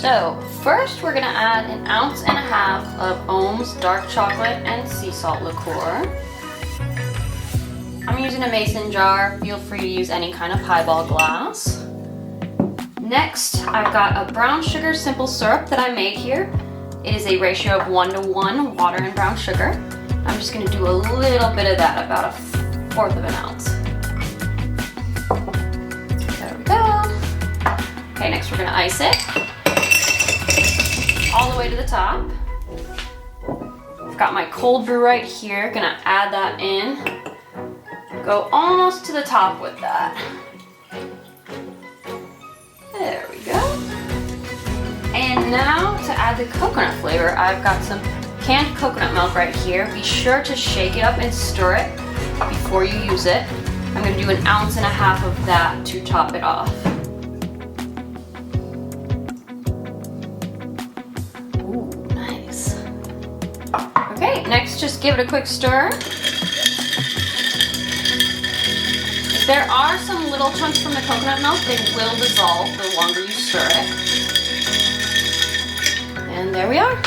So first we're gonna add 1.5 ounces of Ohm's dark chocolate and sea salt liqueur. I'm using a mason jar. Feel free to use any kind of highball glass. Next, I've got a brown sugar simple syrup that I made here. It is a ratio of 1:1 water and brown sugar. I'm just gonna do a little bit of that, about 1/4 ounce. There we go. Okay, next we're gonna ice it all the way to the top. I've got my cold brew right here. Gonna add that in. Go almost to the top with that. There we go. And now to add the coconut flavor, I've got some canned coconut milk right here. Be sure to shake it up and stir it before you use it. I'm gonna do 1.5 ounces of that to top it off. Ooh, nice. Okay, next just give it a quick stir. If there are some little chunks from the coconut milk, they will dissolve the longer you stir it. And there we are.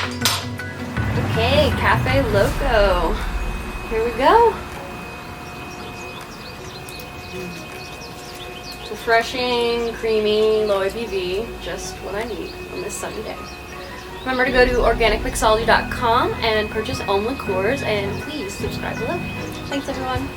Okay, Cafe Loco. Here we go. Refreshing, creamy, low ABV, just what I need on this sunny day. Remember to go to organicmixology.com and purchase Ohm liqueurs, and please subscribe below. Thanks everyone.